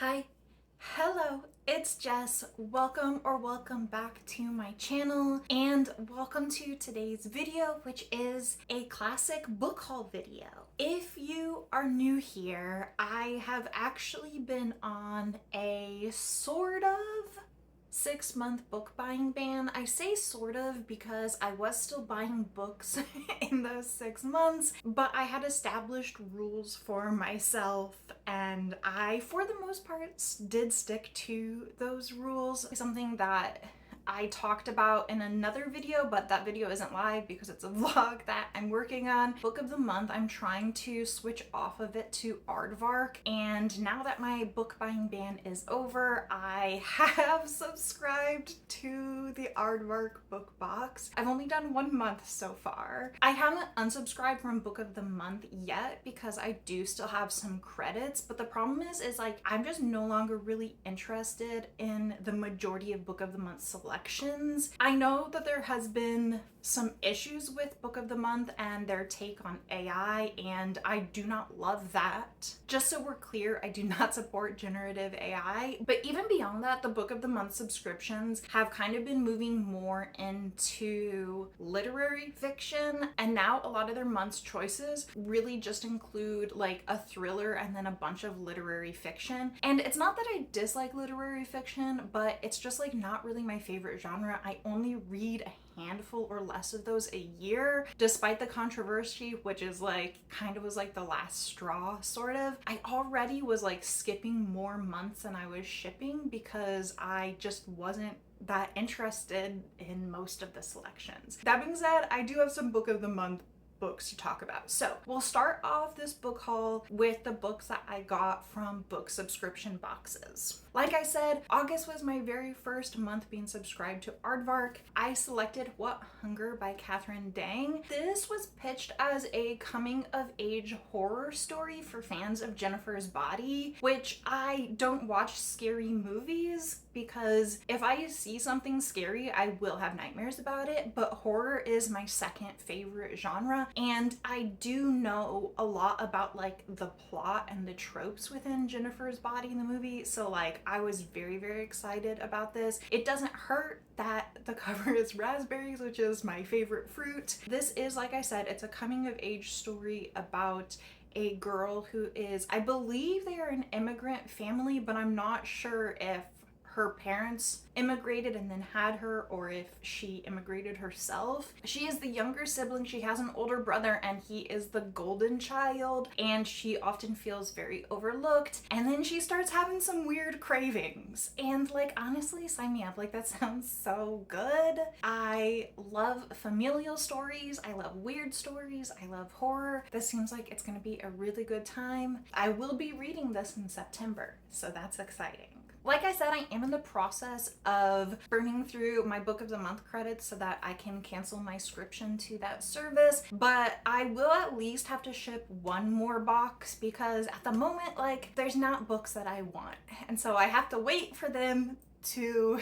Hi, hello, it's Jess. Welcome back to my channel and welcome to today's video, which is a classic book haul video. If you are new here, I have actually been on a sort of 6-month book buying ban. I say sort of because I was still buying books in those 6 months, but I had established rules for myself and I, for the most part, did stick to those rules. Something that I talked about in another video, but that video isn't live because it's a vlog that I'm working on. Book of the month, I'm trying to switch off of it to Aardvark, and now that my book buying ban is over, I have subscribed to the Aardvark book box. I've only done 1 month so far. I haven't unsubscribed from Book of the Month yet because I do still have some credits, but the problem is like I'm just no longer really interested in the majority of Book of the Month selections. I know that there has been some issues with Book of the Month and their take on AI, and I do not love that. Just so we're clear, I do not support generative AI, but even beyond that, the Book of the Month subscriptions have kind of been moving more into literary fiction, and now a lot of their month's choices really just include like a thriller and then a bunch of literary fiction. And it's not that I dislike literary fiction, but it's just like not really my favorite genre. I only read a handful or less of those a year, despite the controversy, which is like kind of was like the last straw sort of. I already was like skipping more months than I was shipping because I just wasn't that interested in most of the selections. That being said, I do have some Book of the Month books to talk about. So we'll start off this book haul with the books that I got from book subscription boxes. Like I said, August was my very first month being subscribed to Aardvark. I selected What Hunger by Kathryn Dang. This was pitched as a coming of age horror story for fans of Jennifer's Body, which I don't watch scary movies because if I see something scary, I will have nightmares about it, but horror is my second favorite genre, and I do know a lot about like the plot and the tropes within Jennifer's Body in the movie, so like I was very excited about this. It doesn't hurt that the cover is raspberries, which is my favorite fruit. This is, like I said, it's a coming of age story about a girl who is, I believe they are an immigrant family, but I'm not sure if her parents immigrated and then had her or if she immigrated herself. She is the younger sibling. She has an older brother and he is the golden child, and she often feels very overlooked, and then she starts having some weird cravings, and like honestly, sign me up. Like that sounds so good. I love familial stories, I love weird stories, I love horror. This seems like it's gonna be a really good time. I will be reading this in September, so that's exciting. Like I said, I am in the process of burning through my Book of the Month credits so that I can cancel my subscription to that service, but I will at least have to ship one more box because at the moment, like, there's not books that I want, and so I have to wait for them to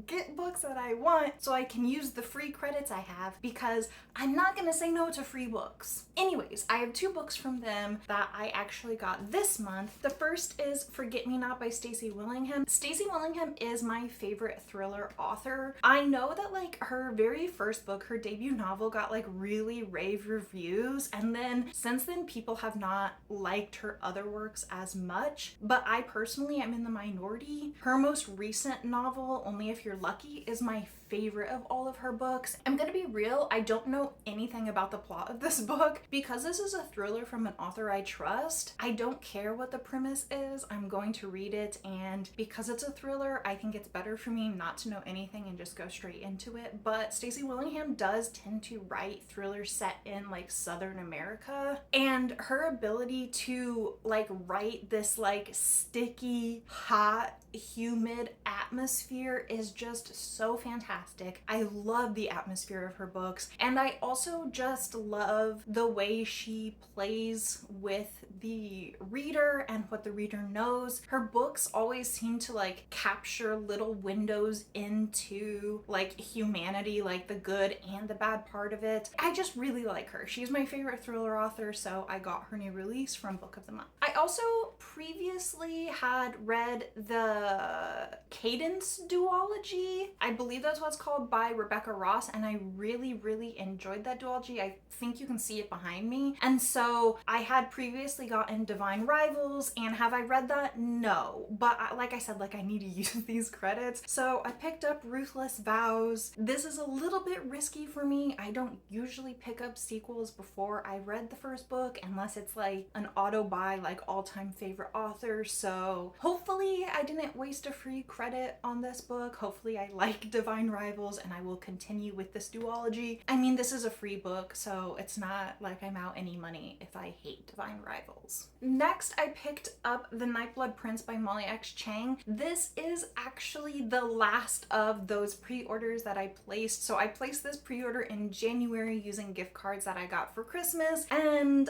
get books that I want so I can use the free credits I have, because I'm not gonna say no to free books. Anyways, I have 2 books from them that I actually got this month. The first is Forget Me Not by Stacy Willingham. Stacy Willingham is my favorite thriller author. I know that like her very first book, her debut novel, got like really rave reviews, and then since then people have not liked her other works as much, but I personally am in the minority. Her most recent novel, Only If You're Lucky, is my favorite of all of her books. I'm gonna be real, I don't know anything about the plot of this book. Because this is a thriller from an author I trust, I don't care what the premise is, I'm going to read it, and because it's a thriller, I think it's better for me not to know anything and just go straight into it. But Stacy Willingham does tend to write thrillers set in like Southern America, and her ability to like write this like sticky, hot, humid atmosphere is just so fantastic. fantastic. I love the atmosphere of her books, and I also just love the way she plays with the reader and what the reader knows. Her books always seem to like capture little windows into like humanity, like the good and the bad part of it. I just really like her. She's my favorite thriller author, so I got her new release from Book of the Month. I also previously had read the Cadence duology, I believe that's what it's called, by Rebecca Ross, and I really enjoyed that duology. I think you can see it behind me. And so I had previously gotten Divine Rivals, and have I read that? No. But like I said, like I need to use these credits. So I picked up Ruthless Vows. This is a little bit risky for me. I don't usually pick up sequels before I read the first book unless it's like an auto buy, like all-time favorite author. So hopefully I didn't waste a free credit on this book. Hopefully I like Divine Rivals and I will continue with this duology. I mean, this is a free book, so it's not like I'm out any money if I hate Divine Rivals. Next, I picked up The Nightblood Prince by Molly X. Chang. This is actually the last of those pre-orders that I placed. So I placed this pre-order in January using gift cards that I got for Christmas, and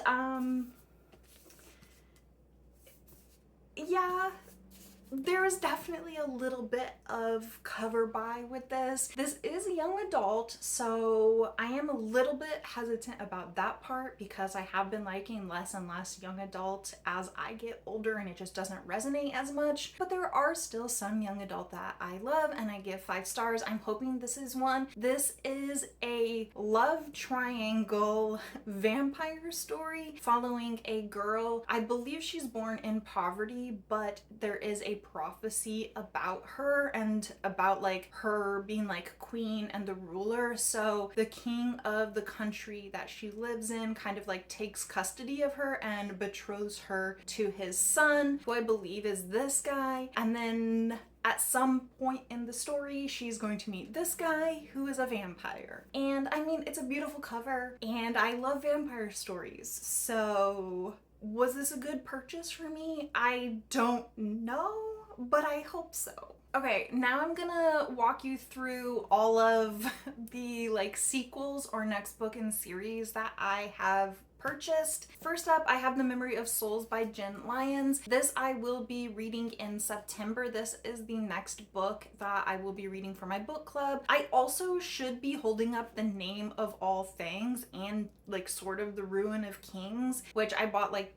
yeah, there is definitely a little bit of cover buy with this. This is a young adult, so I am a little bit hesitant about that part because I have been liking less and less young adult as I get older and it just doesn't resonate as much. But there are still some young adult that I love and I give 5 stars. I'm hoping this is one. This is a love triangle vampire story following a girl. I believe she's born in poverty, but there is a prophecy about her and about like her being like queen and the ruler. So the king of the country that she lives in kind of like takes custody of her and betroths her to his son, who I believe is this guy. And then at some point in the story, she's going to meet this guy who is a vampire. And I mean, it's a beautiful cover and I love vampire stories. So was this a good purchase for me? I don't know, but I hope so. Okay, now I'm gonna walk you through all of the like sequels or next book in series that I have purchased. First up, I have The Memory of Souls by Jen Lyons. This I will be reading in September. This is the next book that I will be reading for my book club. I also should be holding up The Name of All Things and like sort of The Ruin of Kings, which I bought like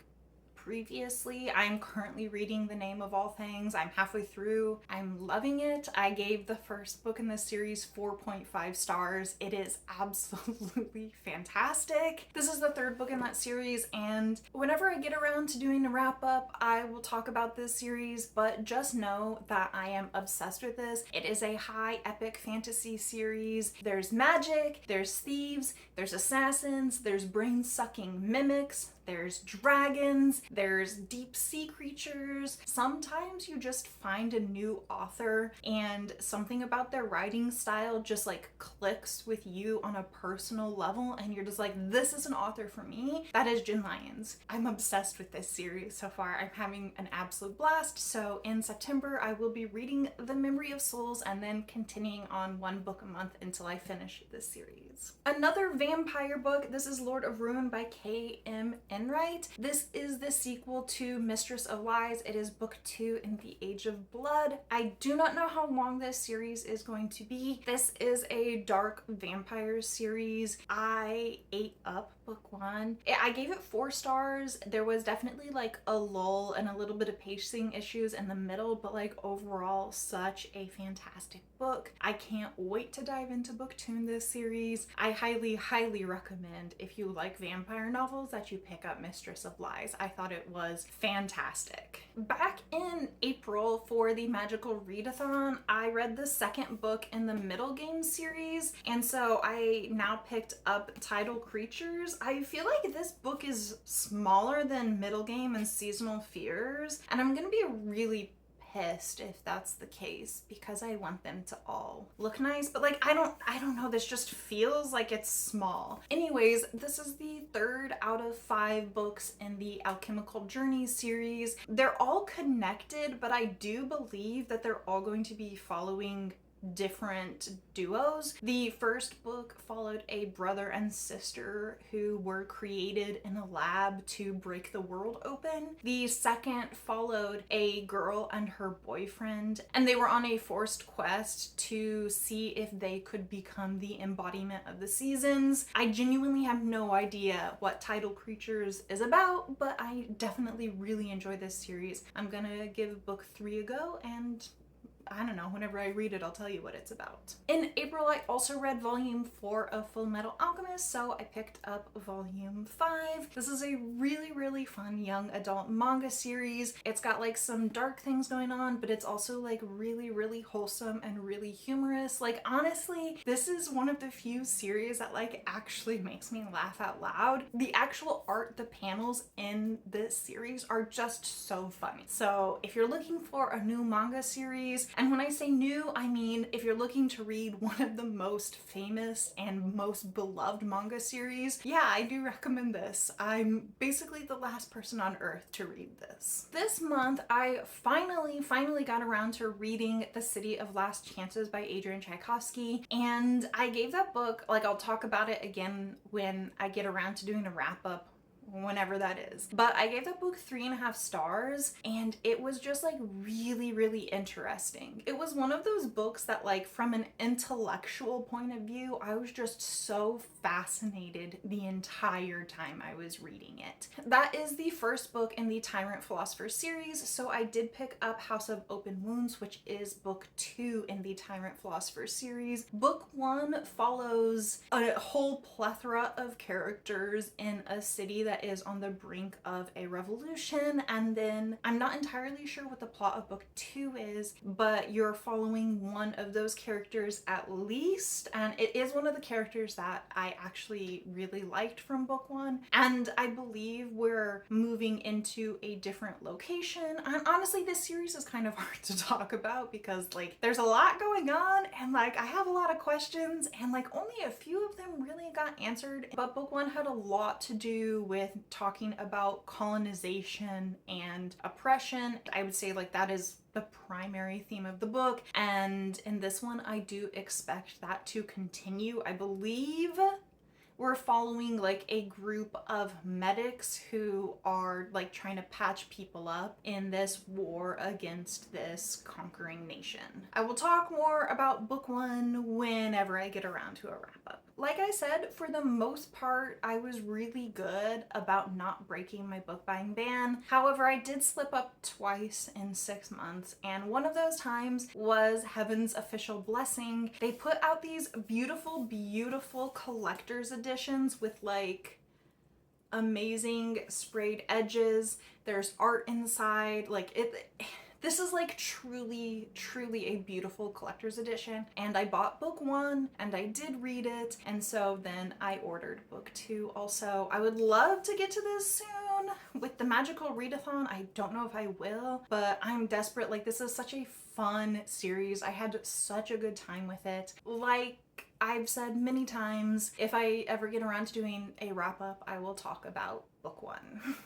previously. I'm currently reading The Name of All Things. I'm halfway through. I'm loving it. I gave the first book in this series 4.5 stars. It is absolutely fantastic. This is the third book in that series, and whenever I get around to doing a wrap up, I will talk about this series, but just know that I am obsessed with this. It is a high epic fantasy series. There's magic, there's thieves, there's assassins, there's brain-sucking mimics, there's dragons, there's deep sea creatures. Sometimes you just find a new author and something about their writing style just like clicks with you on a personal level and you're just like, this is an author for me. That is Jen Lyons. I'm obsessed with this series so far. I'm having an absolute blast. So in September, I will be reading The Memory of Souls and then continuing on one book a month until I finish this series. Another vampire book, this is Lord of Ruin by K.M. Enright. This is the sequel to Mistress of Lies. It is book 2 in the Age of Blood. I do not know how long this series is going to be. This is a dark vampire series. I ate up book 1. I gave it 4 stars. There was definitely like a lull and a little bit of pacing issues in the middle, but like overall such a fantastic book. I can't wait to dive into book 2 in this series. I highly recommend, if you like vampire novels, that you pick up Mistress of Lies. I thought it was fantastic. Back in April for the Magical Readathon, I read the second book in the Middle Game series, and so I now picked up Tidal Creatures. I feel like this book is smaller than Middle Game and Seasonal Fears, and I'm gonna be really pissed if that's the case because I want them to all look nice, but like I don't know, this just feels like it's small. Anyways, this is the 3rd out of 5 books in the Alchemical Journeys series. They're all connected, but I do believe that they're all going to be following different duos. The first book followed a brother and sister who were created in a lab to break the world open. The second followed a girl and her boyfriend, and they were on a forced quest to see if they could become the embodiment of the seasons. I genuinely have no idea what Tidal Creatures is about, but I definitely really enjoy this series. I'm gonna give book 3 a go, and I don't know, whenever I read it, I'll tell you what it's about. In April, I also read volume 4 of Full Metal Alchemist, so I picked up volume 5. This is a really, really fun young adult manga series. It's got like some dark things going on, but it's also like really, really wholesome and really humorous. Like honestly, this is one of the few series that like actually makes me laugh out loud. The actual art, the panels in this series are just so funny. So if you're looking for a new manga series, and when I say new, I mean if you're looking to read one of the most famous and most beloved manga series, yeah, I do recommend this. I'm basically the last person on earth to read this. This month, I finally got around to reading The City of Last Chances by Adrian Tchaikovsky, and I gave that book, like I'll talk about it again when I get around to doing a wrap up, whenever that is. But I gave that book 3.5 stars, and it was just like really, really interesting. It was one of those books that like from an intellectual point of view, I was just so fascinated the entire time I was reading it. That is the first book in the Tyrant Philosopher series, so I did pick up House of Open Wounds, which is book 2 in the Tyrant Philosopher series. Book 1 follows a whole plethora of characters in a city that is on the brink of a revolution, and then I'm not entirely sure what the plot of book 2 is, but you're following one of those characters at least, and it is one of the characters that I actually really liked from book 1, and I believe we're moving into a different location. And honestly, this series is kind of hard to talk about because like there's a lot going on, and like I have a lot of questions, and like only a few of them really got answered. But book 1 had a lot to do with talking about colonization and oppression. I would say like that is the primary theme of the book, and in this one I do expect that to continue. I believe we're following like a group of medics who are like trying to patch people up in this war against this conquering nation. I will talk more about book 1 whenever I get around to a wrap up. Like I said, for the most part, I was really good about not breaking my book buying ban. However, I did slip up twice in 6 months, and one of those times was Heaven's Official Blessing. They put out these beautiful, beautiful collector's editions with like amazing sprayed edges. There's art inside. Like this is like truly, truly a beautiful collector's edition, and I bought book 1 and I did read it, and so then I ordered book 2 also. I would love to get to this soon with the magical readathon. I don't know if I will, but I'm desperate. Like this is such a fun series. I had such a good time with it. Like I've said many times, if I ever get around to doing a wrap up, I will talk about book 1.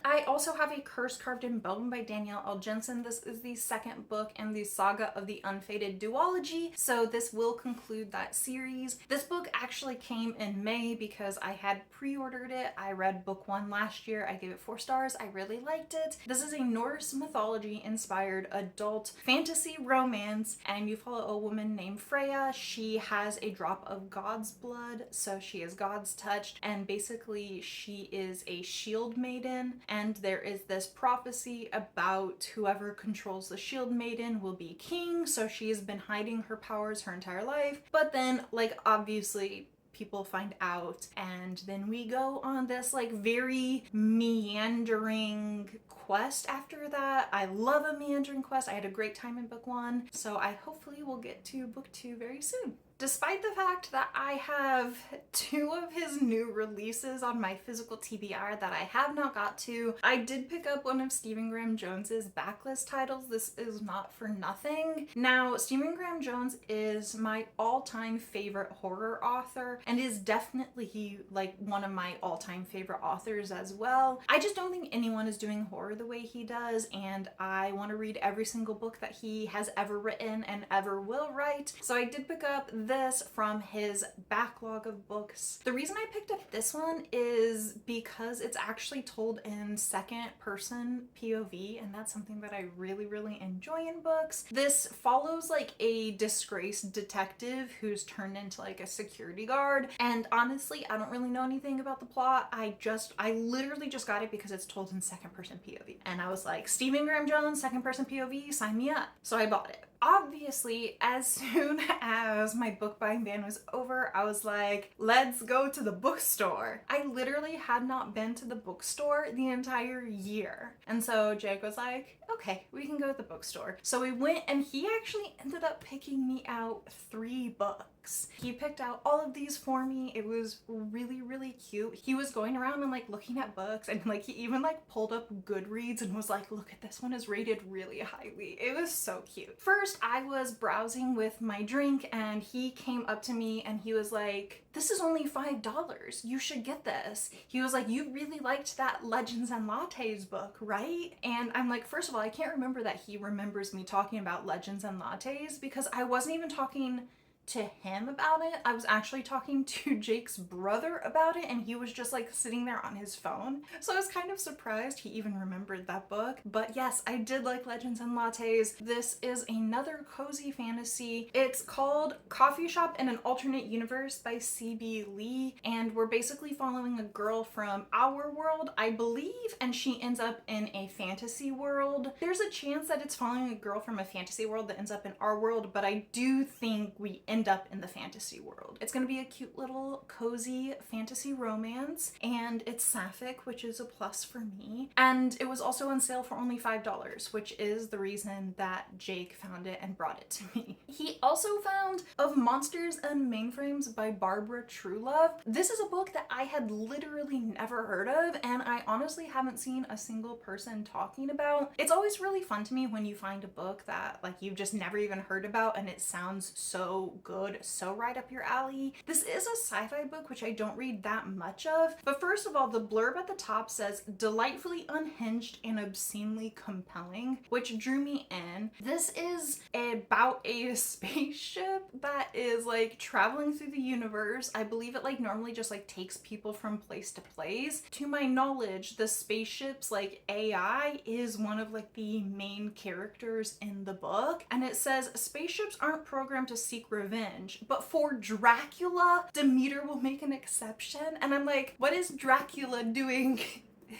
I also have a Curse Carved in Bone by Danielle L. Jensen. This is the second book in the saga of the Unfated duology, so this will conclude that series. This book actually came in May because I had pre-ordered it. I read book 1 last year. I gave it 4 stars. I really liked it. This is a Norse mythology inspired adult fantasy romance, and you follow a woman named Freya. She has a drop of God's blood, so she is God's touched, and basically she is a shield maiden, and there is this prophecy about whoever controls the shield maiden will be king, so she has been hiding her powers her entire life. But then like obviously people find out, and then we go on this like very meandering quest after that. I love a meandering quest. I had a great time in book 1, so I hopefully will get to book 2 very soon. despite the fact that I have 2 of his new releases on my physical TBR that I have not got to, I did pick up one of Stephen Graham Jones's backlist titles. This is not for nothing. Now, Stephen Graham Jones is my all-time favorite horror author and is definitely like one of my all-time favorite authors as well. I just don't think anyone is doing horror the way he does, and I want to read every single book that he has ever written and ever will write. So I did pick up this from his backlog of books. The reason I picked up this one is because it's actually told in second person POV, and that's something that I really enjoy in books. This follows like a disgraced detective who's turned into like a security guard, and honestly I don't really know anything about the plot. I literally just got it because it's told in second person POV, and I was like, Stephen Graham Jones second person POV, sign me up. So I bought it. Obviously, as soon as my book buying ban was over, I was like, let's go to the bookstore. I literally had not been to the bookstore the entire year. And so Jake was like, okay, we can go to the bookstore. So we went, and he actually ended up picking me out 3 books. He picked out all of these for me. It was really cute. He was going around and like looking at books, and like he even like pulled up Goodreads and was like, look at this one is rated really highly. It was so cute. First, I was browsing with my drink, and he came up to me and he was like, this is only $5. You should get this. He was like, you really liked that Legends and Lattes book, right? And I'm like, first of all, I can't remember that he remembers me talking about Legends and Lattes, because I wasn't even talking to him about it. I was actually talking to Jake's brother about it, and he was just like sitting there on his phone. So I was kind of surprised he even remembered that book. But yes, I did like Legends and Lattes. This is another cozy fantasy. It's called Coffee Shop in an Alternate Universe by C.B. Lee, and we're basically following a girl from our world, I believe, and she ends up in a fantasy world. There's a chance that it's following a girl from a fantasy world that ends up in our world, but I do think we end up in the fantasy world. It's gonna be a cute little cozy fantasy romance, and it's sapphic, which is a plus for me. And it was also on sale for only $5, which is the reason that Jake found it and brought it to me. He also found Of Monsters and Mainframes by Barbara Truelove. This is a book that I had literally never heard of, and I honestly haven't seen a single person talking about. It's always really fun to me when you find a book that like you've just never even heard about and it sounds so good, so right up your alley. This is a sci-fi book, which I don't read that much of, but first of all, the blurb at the top says delightfully unhinged and obscenely compelling, which drew me in. This is about a spaceship that is like traveling through the universe. I believe it like normally just like takes people from place to place. To my knowledge, the spaceship's like AI is one of like the main characters in the book, and it says spaceships aren't programmed to seek revenge, but for Dracula, Demeter will make an exception. And I'm like, what is Dracula doing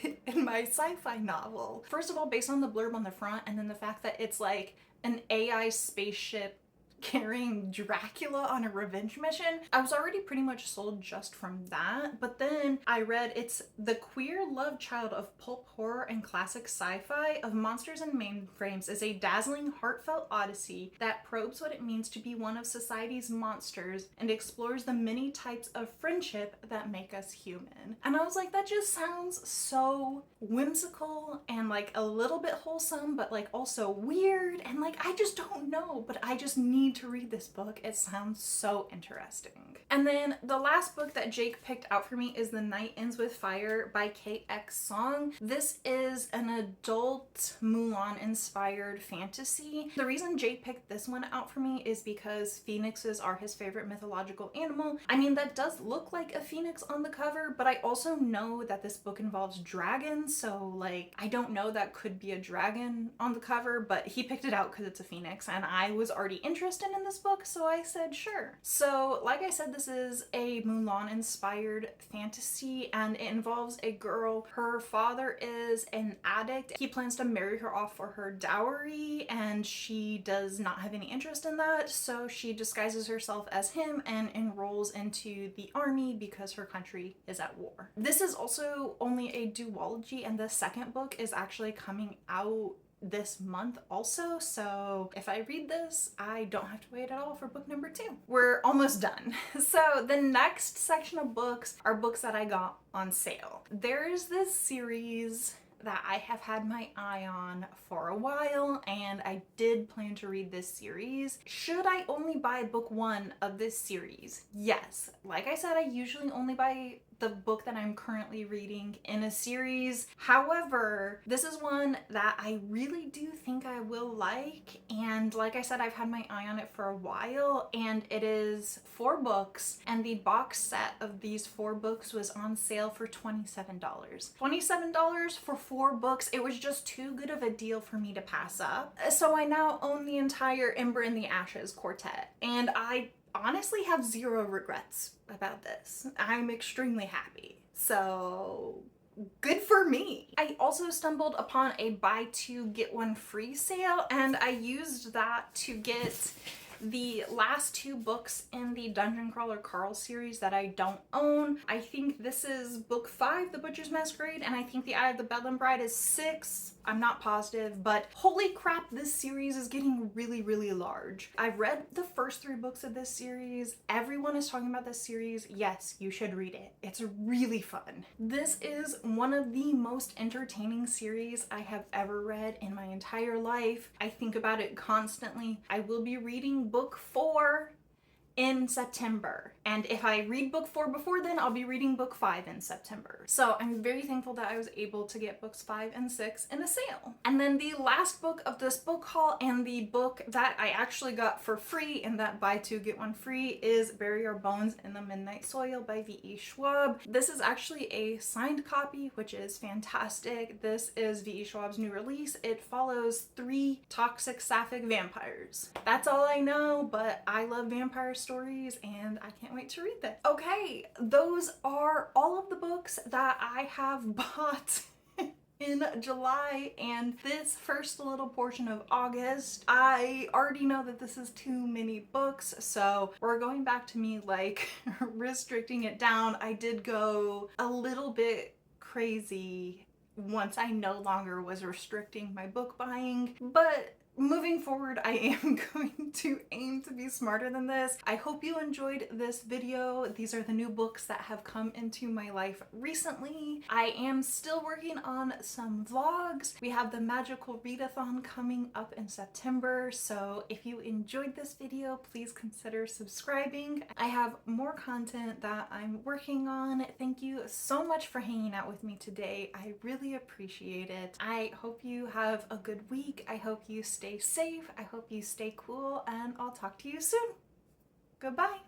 in my sci-fi novel? First of all, based on the blurb on the front, and then the fact that it's like an AI spaceship carrying Dracula on a revenge mission, I was already pretty much sold just from that. But then I read it's the queer love child of pulp horror and classic sci-fi. Of Monsters and Mainframes is a dazzling, heartfelt odyssey that probes what it means to be one of society's monsters and explores the many types of friendship that make us human. And I was like, that just sounds so whimsical and like a little bit wholesome, but like also weird, and like I just don't know, but I just need to read this book. It sounds so interesting. And then the last book that Jake picked out for me is The Night Ends with Fire by KX Song. This is an adult Mulan inspired fantasy. The reason Jake picked this one out for me is because phoenixes are his favorite mythological animal. I mean, that does look like a phoenix on the cover, but I also know that this book involves dragons, so like I don't know, that could be a dragon on the cover, but he picked it out because it's a phoenix, and I was already interested in this book, so I said sure. So like I said, this is a Mulan inspired fantasy, and it involves a girl. Her father is an addict. He plans to marry her off for her dowry, and she does not have any interest in that, so she disguises herself as him and enrolls into the army because her country is at war. This is also only a duology, and the second book is actually coming out this month also, so if I read this, I don't have to wait at all for book number 2. We're almost done. So the next section of books are books that I got on sale. There's this series that I have had my eye on for a while, and I did plan to read this series. Should I only buy book 1 of this series? Yes. Like I said, I usually only buy the book that I'm currently reading in a series. However, this is one that I really do think I will like, and like I said, I've had my eye on it for a while, and it is 4 books, and the box set of these 4 books was on sale for $27. $27 for 4 books. It was just too good of a deal for me to pass up. So I now own the entire Ember in the Ashes quartet, and I honestly have 0 regrets about this. I'm extremely happy. So good for me. I also stumbled upon a buy 2 get 1 free sale, and I used that to get the last 2 books in the Dungeon Crawler Carl series that I don't own. I think this is book 5, The Butcher's Masquerade, and I think The Eye of the Bedlam Bride is 6. I'm not positive, but holy crap, this series is getting really, really large. I've read the first 3 books of this series. Everyone is talking about this series. Yes, you should read it. It's really fun. This is one of the most entertaining series I have ever read in my entire life. I think about it constantly. I will be reading book 4 in September, and if I read book 4 before then, I'll be reading book 5 in September. So I'm very thankful that I was able to get books 5 and 6 in a sale. And then the last book of this book haul, and the book that I actually got for free in that buy 2 get 1 free, is Bury Our Bones in the Midnight Soil by V.E. Schwab. This is actually a signed copy, which is fantastic. This is V.E. Schwab's new release. It follows 3 toxic sapphic vampires. That's all I know, but I love vampire stories and I can't wait to read this. Okay, those are all of the books that I have bought in July and this first little portion of August. I already know that this is too many books, so we're going back to me like restricting it down. I did go a little bit crazy once I no longer was restricting my book buying, but moving forward, I am going to aim to be smarter than this. I hope you enjoyed this video. These are the new books that have come into my life recently. I am still working on some vlogs. We have the Magical Readathon coming up in September, so if you enjoyed this video, please consider subscribing. I have more content that I'm working on. Thank you so much for hanging out with me today. I really appreciate it. I hope you have a good week. I hope you stay safe. I hope you stay cool, and I'll talk to you soon. Goodbye.